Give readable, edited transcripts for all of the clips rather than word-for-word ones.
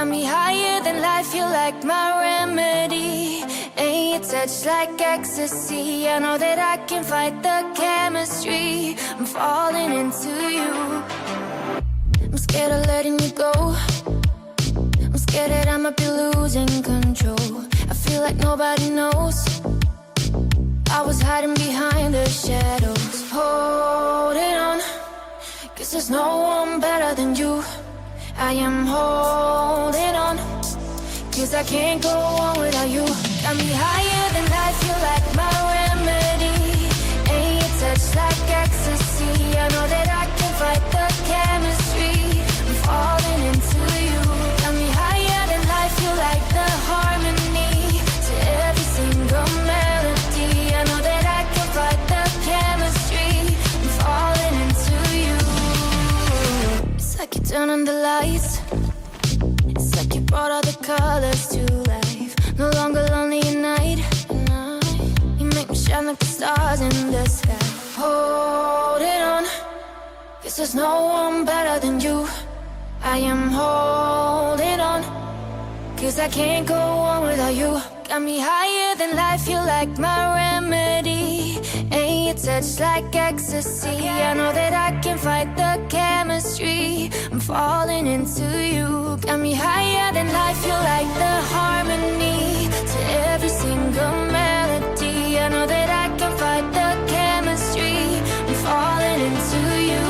Got me higher than life, you're like my remedy. Ain't your touch like ecstasy. I know that I can fight the chemistry. I'm falling into you. I'm scared of letting you go. I'm scared that I might be losing control. I feel like nobody knows. I was hiding behind the shadows, holding on, 'cause there's no one better than you. I am holding on, 'cause I can't go on without you. Got me higher than life, you're like my remedy. Ain't your touch like ecstasy. I know that I can fight the chemistry. I'm falling into you. Got me higher than life, you're like the harmony to every single melody. I know that I can fight the chemistry. I'm falling into you. It's like you turn on the lights. It's like you brought all the colors to life. No longer lonely at night. You make me shine like the stars in the sky. Holding on, 'cause there's no one better than you. I am holding on, 'cause I can't go on without you. Got me higher than life, you're like my remedy. Ain't your touch like ecstasy. I know that I can fight the chemistry. I'm falling into you. Got me higher than life, you're like the harmony to every single melody. I know that I can fight the chemistry. I'm falling into you.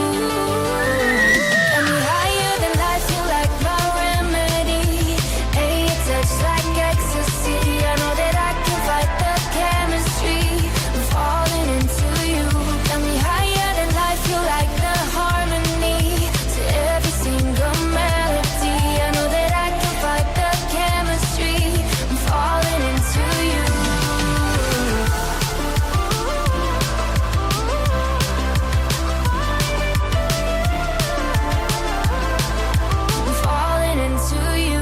Got me higher than life, you're like my remedy. Ain't your touch like ecstasy. I know that I can fight the chemistry. I'm falling into you. Got me higher than life, you're like the harmony to every single melody. I know that I can fight the chemistry. I'm falling into you. I'm falling into you.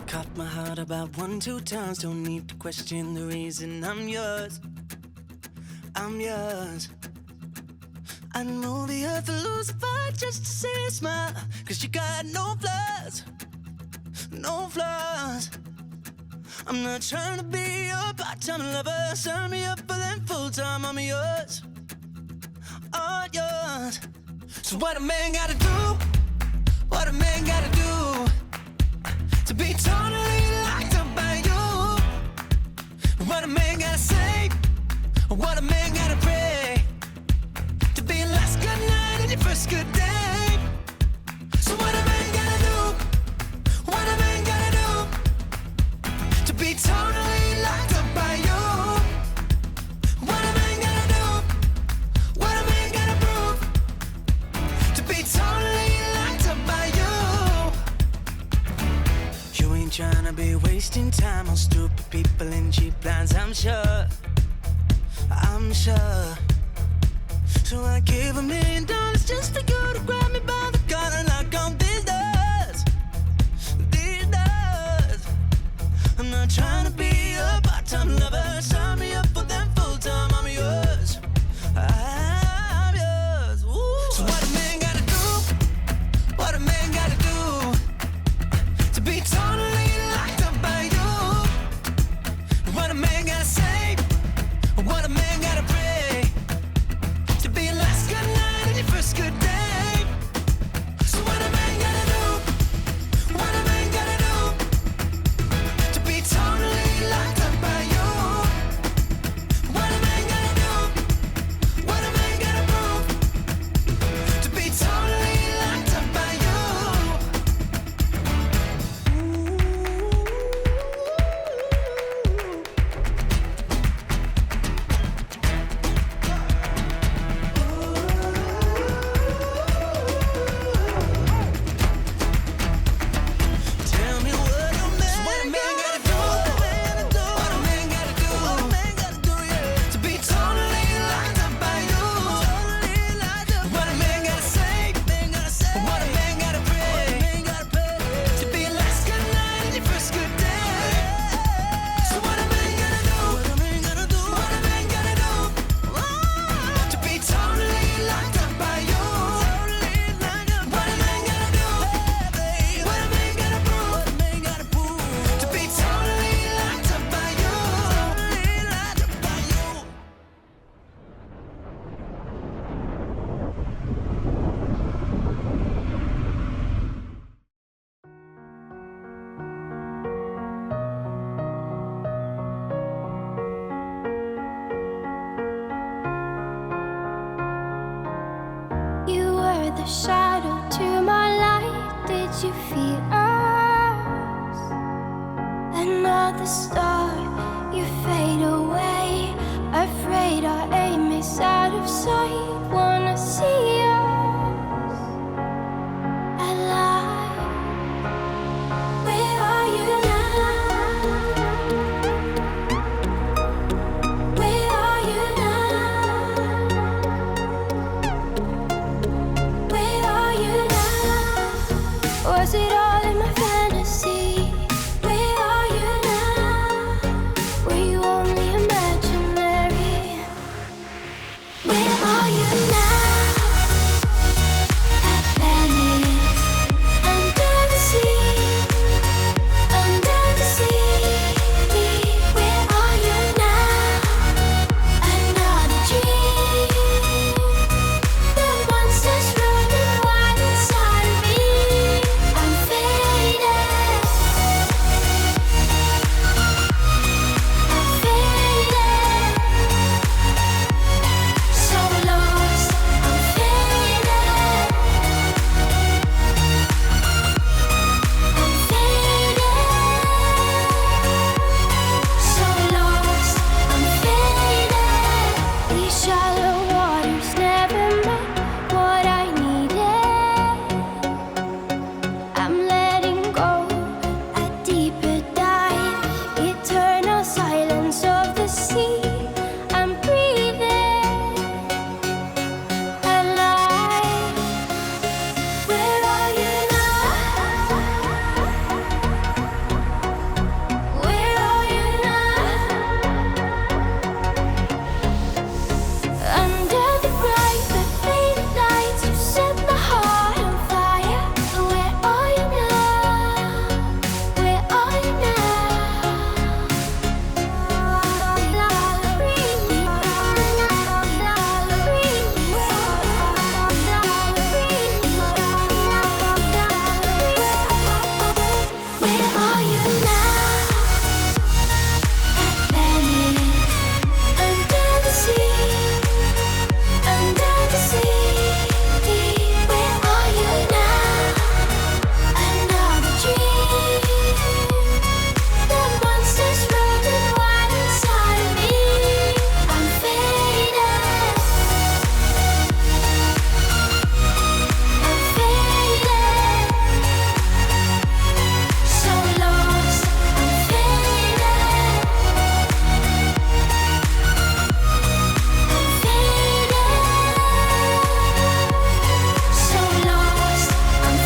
Caught my heart about 1-2 times. Don't need to question the reason I'm yours. I'm yours. I'd move the earth to lose a fight just to see a smile. 'Cause you got no flaws. No flaws. I'm not trying to be your part-time lover. Sign me up for them full-time. I'm yours. All yours. So what a man gotta do? What a man gotta do to be totally locked up by you? What a man gotta say? What a man gotta pray to be your last good night and your first good day? So what a man gotta do? What a man gotta do to be totally locked up by you? What a man gotta do? What a man gotta prove to be totally locked up by you? You ain't tryna be wasting time on stupid people and cheap lines, I'm sure. I'm sure. So I give $1 million just for you to grab me by the collar and knock on these doors. These doors. I'm not trying to be a part-time lover. Sign me up for them full-time. I'm yours. I'm yours. Ooh. So what a man gotta do? What a man gotta do to be totally locked up by you? What a man gotta say? What a man gotta pray to be your last good night and your first good day? So what a man gotta do? What a man gotta do to be totally locked up by you? What a man gotta do? What a man gotta prove to be totally locked up by you? a shadow to my light. Did you feel us? Another star, you fade away. Afraid our aim is out of sight. Wanna see us alive. Where are you now? Where are you now? Where are you now? Was it all in my fantasy? Where are you now? Were you only imaginary? Where are you now? At Venice, under the sea, under the sea. Where are you now? Another dream. The monsters running wild inside of me. I'm faded. I'm faded. So lost. I'm faded. I'm faded. So lost. I'm faded. These shallow waters never met what I needed. I'm letting go a deeper dive. Eternal silence of the sea. I'm breathing alive. Where are you now? Where are you now? Under the bright but faded lights, you set my heart on fire. Where are you now? Where are you Where are you now? At Venice, under the sea, under the sea. Where are you now? Another dream. The monsters running wild inside of me. I'm faded. I'm faded. So lost. I'm faded. I'm faded. So lost. I'm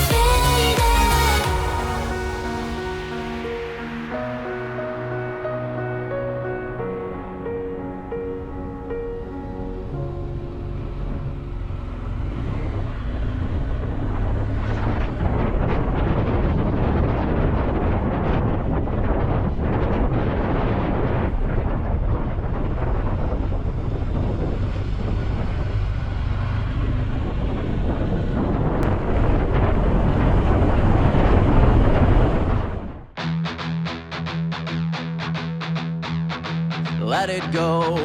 Let it go,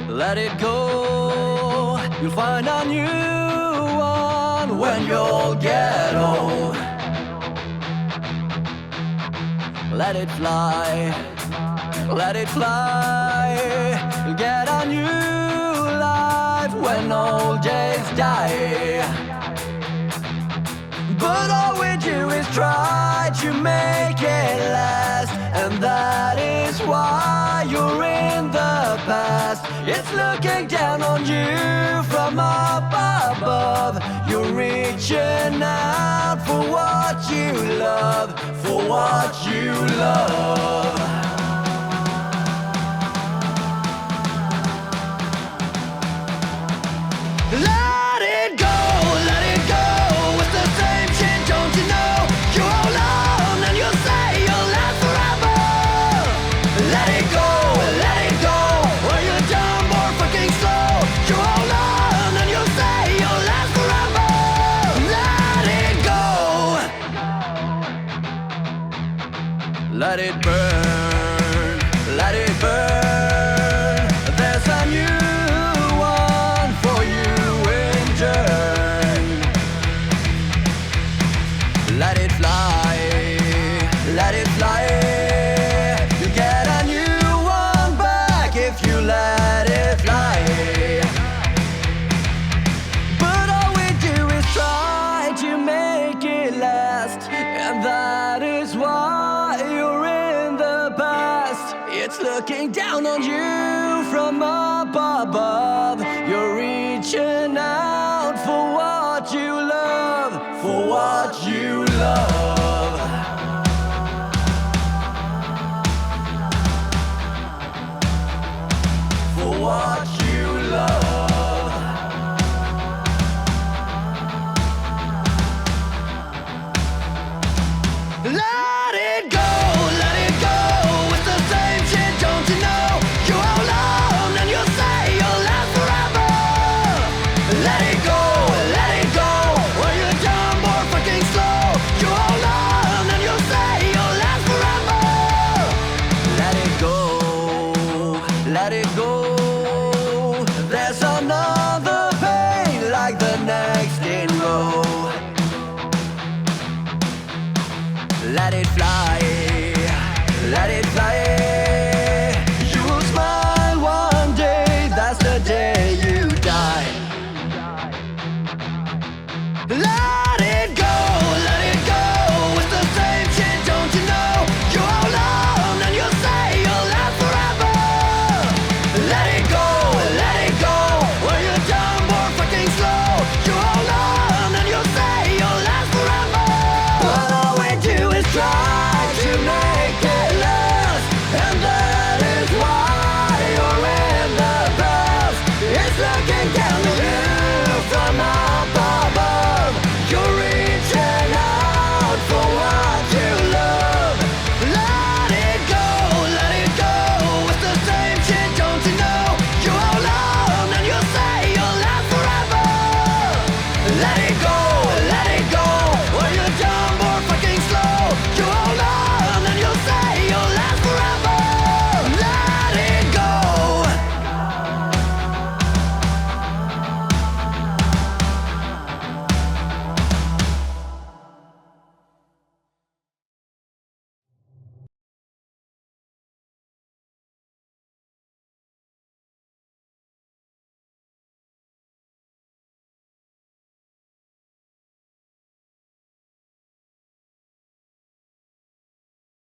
let it go. You'll find a new one when you'll get old. Let it fly, let it fly. You'll get a new life when old days die. But all we do is try to make it last, and that is why you're in the past. It's looking down on you from up above. You're reaching out for what you love, for what you love. Let it go, let it go. It's the same shit, don't you know? You hold on and you'll say you'll last forever. Let it go, or you're dumb or fucking slow. You hold on and you'll say you'll last forever. Let it go, let it burn. looking down on you from up above. You're reaching out for what you love, for what you love. For what you love. Let it go, let it go. It's the same shit, don't you know? You hold on and you'll say you'll last forever. Let it go, or you're dumb or fucking slow. You hold on and you'll say you'll last forever. Let it go, let it go.